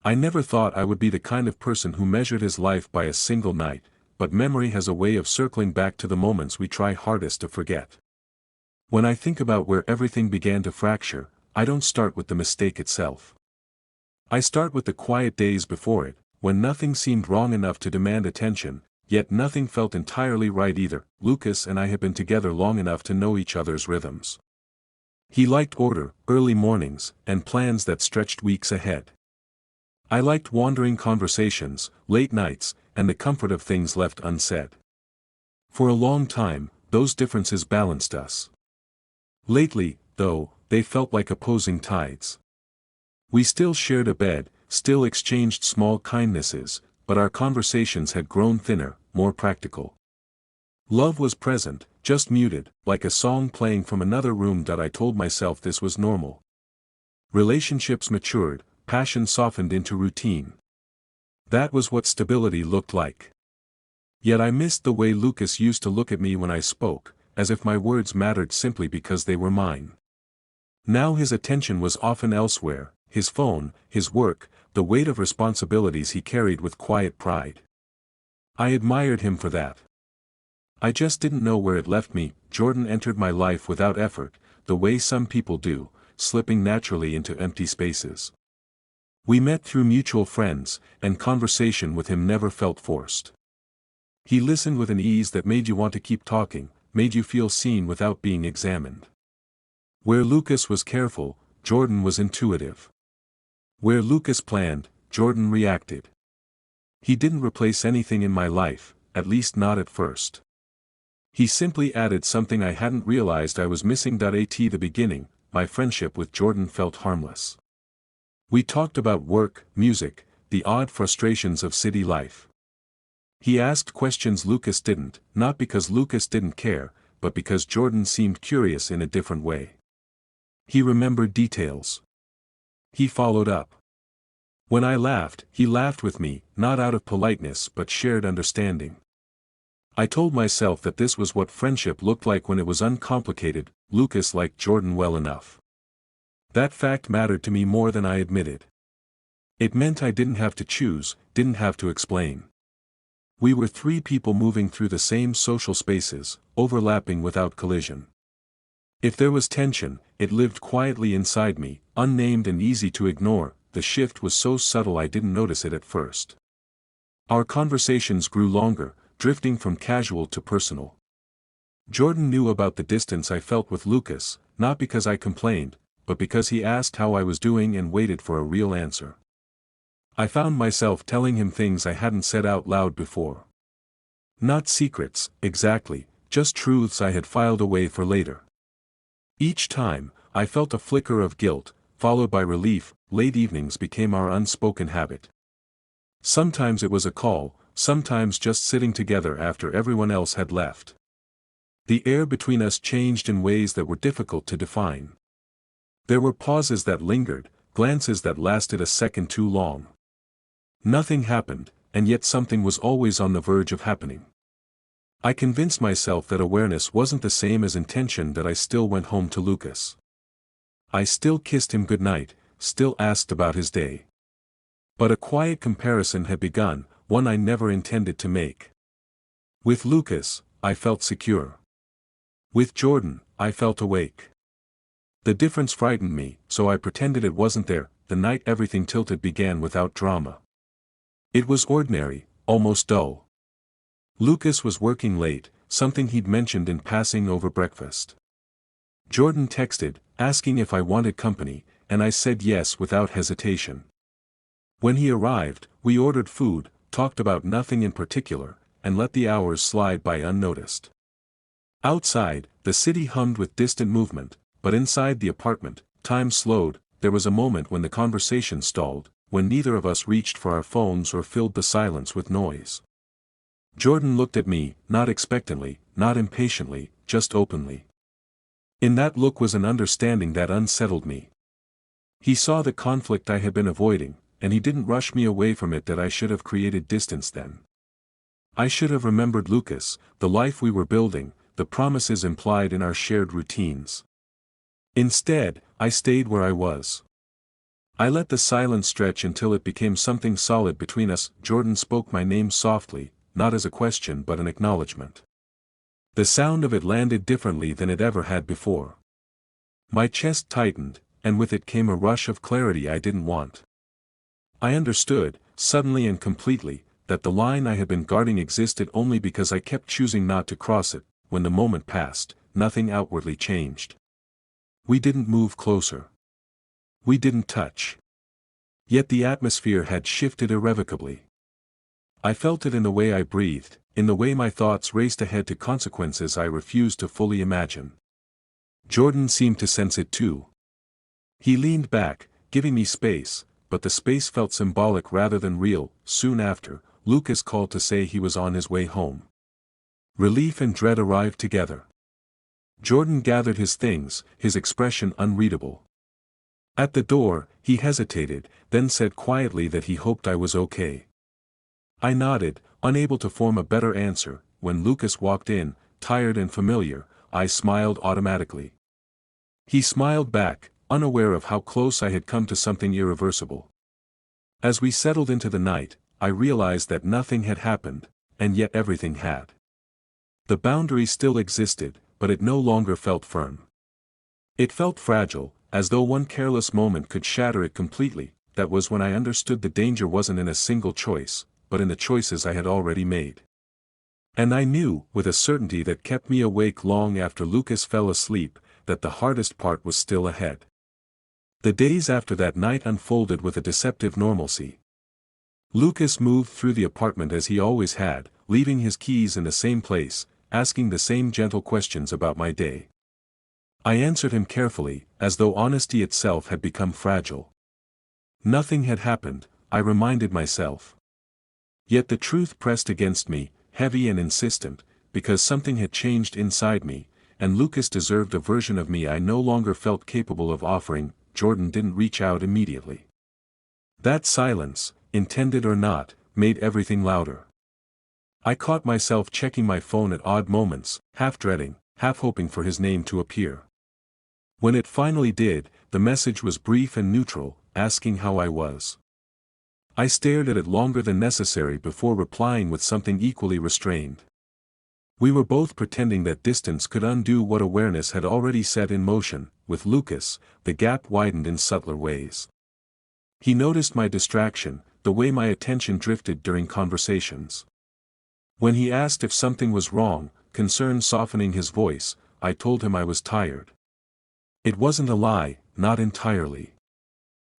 I never thought I would be the kind of person who measured his life by a single night, but memory has a way of circling back to the moments we try hardest to forget. When I think about where everything began to fracture, I don't start with the mistake itself. I start with the quiet days before it, when nothing seemed wrong enough to demand attention, yet nothing felt entirely right either. Lucas and I had been together long enough to know each other's rhythms. He liked order, early mornings, and plans that stretched weeks ahead. I liked wandering conversations, late nights, and the comfort of things left unsaid. For a long time, those differences balanced us. Lately, though, they felt like opposing tides. We still shared a bed, still exchanged small kindnesses, but our conversations had grown thinner, more practical. Love was present, just muted, like a song playing from another room. I told myself this was normal. Relationships matured, passion softened into routine. That was what stability looked like. Yet I missed the way Lucas used to look at me when I spoke, as if my words mattered simply because they were mine. Now his attention was often elsewhere, his phone, his work, the weight of responsibilities he carried with quiet pride. I admired him for that. I just didn't know where it left me. Jordan entered my life without effort, the way some people do, slipping naturally into empty spaces. We met through mutual friends, and conversation with him never felt forced. He listened with an ease that made you want to keep talking, made you feel seen without being examined. Where Lucas was careful, Jordan was intuitive. Where Lucas planned, Jordan reacted. He didn't replace anything in my life, at least not at first. He simply added something I hadn't realized I was missing. At the beginning, my friendship with Jordan felt harmless. We talked about work, music, the odd frustrations of city life. He asked questions Lucas didn't, not because Lucas didn't care, but because Jordan seemed curious in a different way. He remembered details. He followed up. When I laughed, he laughed with me, not out of politeness but shared understanding. I told myself that this was what friendship looked like when it was uncomplicated. Lucas liked Jordan well enough. That fact mattered to me more than I admitted. It meant I didn't have to choose, didn't have to explain. We were three people moving through the same social spaces, overlapping without collision. If there was tension, it lived quietly inside me, unnamed and easy to ignore. The shift was so subtle I didn't notice it at first. Our conversations grew longer, drifting from casual to personal. Jordan knew about the distance I felt with Lucas, not because I complained, but because he asked how I was doing and waited for a real answer. I found myself telling him things I hadn't said out loud before. Not secrets, exactly, just truths I had filed away for later. Each time, I felt a flicker of guilt, followed by relief. Late evenings became our unspoken habit. Sometimes it was a call, sometimes just sitting together after everyone else had left. The air between us changed in ways that were difficult to define. There were pauses that lingered, glances that lasted a second too long. Nothing happened, and yet something was always on the verge of happening. I convinced myself that awareness wasn't the same as intention. That I still went home to Lucas. I still kissed him goodnight, still asked about his day. But a quiet comparison had begun, one I never intended to make. With Lucas, I felt secure. With Jordan, I felt awake. The difference frightened me, so I pretended it wasn't there. The night everything tilted began without drama. It was ordinary, almost dull. Lucas was working late, something he'd mentioned in passing over breakfast. Jordan texted, asking if I wanted company, and I said yes without hesitation. When he arrived, we ordered food, talked about nothing in particular, and let the hours slide by unnoticed. Outside, the city hummed with distant movement, but inside the apartment, time slowed. There was a moment when the conversation stalled, when neither of us reached for our phones or filled the silence with noise. Jordan looked at me, not expectantly, not impatiently, just openly. In that look was an understanding that unsettled me. He saw the conflict I had been avoiding, and he didn't rush me away from it. That I should have created distance then. I should have remembered Lucas, the life we were building, the promises implied in our shared routines. Instead, I stayed where I was. I let the silence stretch until it became something solid between us. Jordan spoke my name softly, not as a question but an acknowledgement. The sound of it landed differently than it ever had before. My chest tightened, and with it came a rush of clarity I didn't want. I understood, suddenly and completely, that the line I had been guarding existed only because I kept choosing not to cross it. When the moment passed, nothing outwardly changed. We didn't move closer. We didn't touch. Yet the atmosphere had shifted irrevocably. I felt it in the way I breathed, in the way my thoughts raced ahead to consequences I refused to fully imagine. Jordan seemed to sense it too. He leaned back, giving me space, but the space felt symbolic rather than real. Soon after, Lucas called to say he was on his way home. Relief and dread arrived together. Jordan gathered his things, his expression unreadable. At the door, he hesitated, then said quietly that he hoped I was okay. I nodded, unable to form a better answer. When Lucas walked in, tired and familiar, I smiled automatically. He smiled back, unaware of how close I had come to something irreversible. As we settled into the night, I realized that nothing had happened, and yet everything had. The boundary still existed, but it no longer felt firm. It felt fragile, as though one careless moment could shatter it completely. That was when I understood the danger wasn't in a single choice, but in the choices I had already made. And I knew, with a certainty that kept me awake long after Lucas fell asleep, that the hardest part was still ahead. The days after that night unfolded with a deceptive normalcy. Lucas moved through the apartment as he always had, leaving his keys in the same place, asking the same gentle questions about my day. I answered him carefully, as though honesty itself had become fragile. Nothing had happened, I reminded myself. Yet the truth pressed against me, heavy and insistent, because something had changed inside me, and Lucas deserved a version of me I no longer felt capable of offering. Jordan didn't reach out immediately. That silence, intended or not, made everything louder. I caught myself checking my phone at odd moments, half dreading, half hoping for his name to appear. When it finally did, the message was brief and neutral, asking how I was. I stared at it longer than necessary before replying with something equally restrained. We were both pretending that distance could undo what awareness had already set in motion. With Lucas, the gap widened in subtler ways. He noticed my distraction, the way my attention drifted during conversations. When he asked if something was wrong, concern softening his voice, I told him I was tired. It wasn't a lie, not entirely.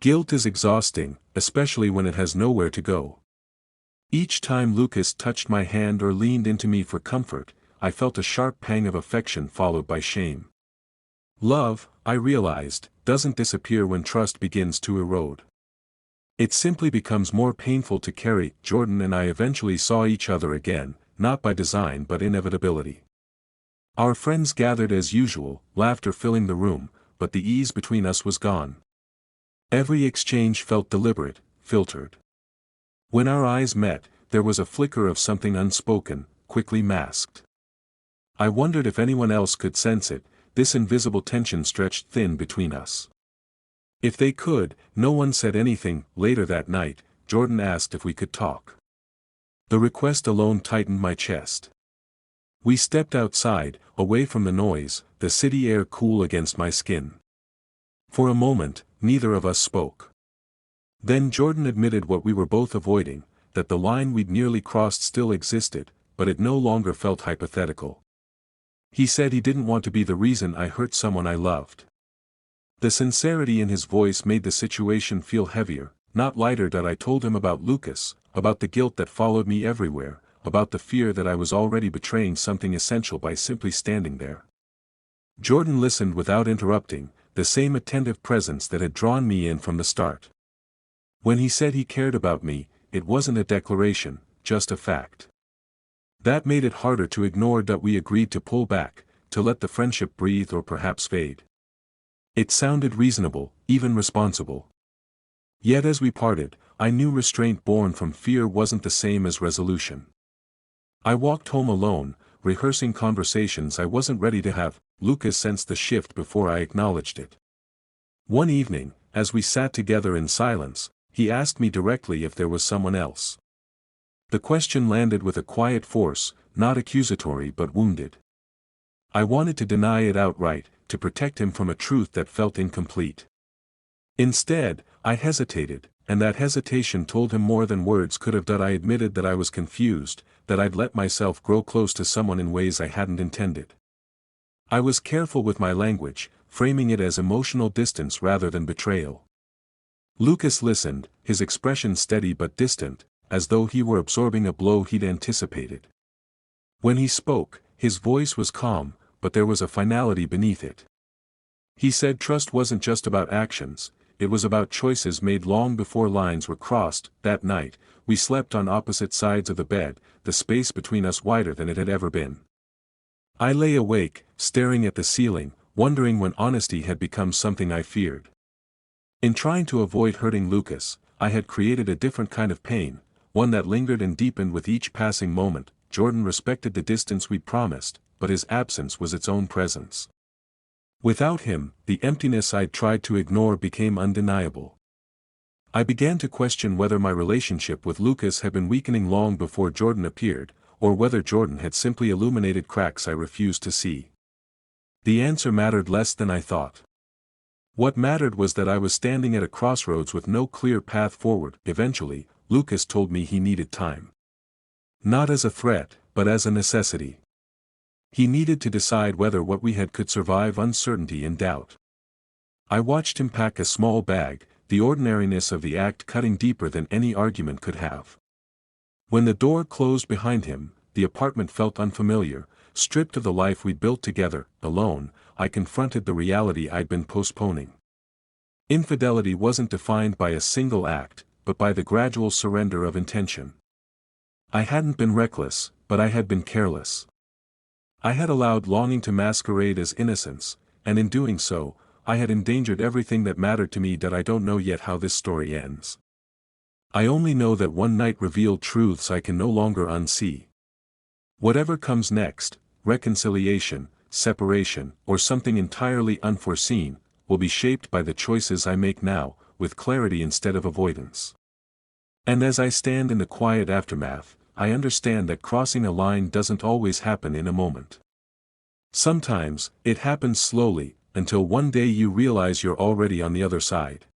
Guilt is exhausting, especially when it has nowhere to go. Each time Lucas touched my hand or leaned into me for comfort, I felt a sharp pang of affection followed by shame. Love, I realized, doesn't disappear when trust begins to erode. It simply becomes more painful to carry. Jordan and I eventually saw each other again, not by design but inevitability. Our friends gathered as usual, laughter filling the room, but the ease between us was gone. Every exchange felt deliberate, filtered. When our eyes met, there was a flicker of something unspoken, quickly masked. I wondered if anyone else could sense it. This invisible tension stretched thin between us. If they could, no one said anything. Later that night, Jordan asked if we could talk. The request alone tightened my chest. We stepped outside, away from the noise, the city air cool against my skin. For a moment, neither of us spoke. Then Jordan admitted what we were both avoiding, that the line we'd nearly crossed still existed, but it no longer felt hypothetical. He said he didn't want to be the reason I hurt someone I loved. The sincerity in his voice made the situation feel heavier, not lighter. I told him about Lucas, about the guilt that followed me everywhere, about the fear that I was already betraying something essential by simply standing there. Jordan listened without interrupting, the same attentive presence that had drawn me in from the start. When he said he cared about me, it wasn't a declaration, just a fact. That made it harder to ignore. We agreed to pull back, to let the friendship breathe or perhaps fade. It sounded reasonable, even responsible. Yet as we parted, I knew restraint born from fear wasn't the same as resolution. I walked home alone, rehearsing conversations I wasn't ready to have. Lucas sensed the shift before I acknowledged it. One evening, as we sat together in silence, he asked me directly if there was someone else. The question landed with a quiet force, not accusatory but wounded. I wanted to deny it outright, to protect him from a truth that felt incomplete. Instead, I hesitated, and that hesitation told him more than words could have done. I admitted that I was confused, that I'd let myself grow close to someone in ways I hadn't intended. I was careful with my language, framing it as emotional distance rather than betrayal. Lucas listened, his expression steady but distant, as though he were absorbing a blow he'd anticipated. When he spoke, his voice was calm, but there was a finality beneath it. He said trust wasn't just about actions, it was about choices made long before lines were crossed. That night, we slept on opposite sides of the bed, the space between us wider than it had ever been. I lay awake, staring at the ceiling, wondering when honesty had become something I feared. In trying to avoid hurting Lucas, I had created a different kind of pain, one that lingered and deepened with each passing moment. Jordan respected the distance we'd promised, but his absence was its own presence. Without him, the emptiness I'd tried to ignore became undeniable. I began to question whether my relationship with Lucas had been weakening long before Jordan appeared, or whether Jordan had simply illuminated cracks I refused to see. The answer mattered less than I thought. What mattered was that I was standing at a crossroads with no clear path forward. Eventually, Lucas told me he needed time. Not as a threat, but as a necessity. He needed to decide whether what we had could survive uncertainty and doubt. I watched him pack a small bag, the ordinariness of the act cutting deeper than any argument could have. When the door closed behind him, the apartment felt unfamiliar. Stripped of the life we'd built together, alone, I confronted the reality I'd been postponing. Infidelity wasn't defined by a single act, but by the gradual surrender of intention. I hadn't been reckless, but I had been careless. I had allowed longing to masquerade as innocence, and in doing so, I had endangered everything that mattered to me. That I don't know yet how this story ends. I only know that one night revealed truths I can no longer unsee. Whatever comes next, reconciliation, separation, or something entirely unforeseen, will be shaped by the choices I make now, with clarity instead of avoidance. And as I stand in the quiet aftermath, I understand that crossing a line doesn't always happen in a moment. Sometimes, it happens slowly, until one day you realize you're already on the other side.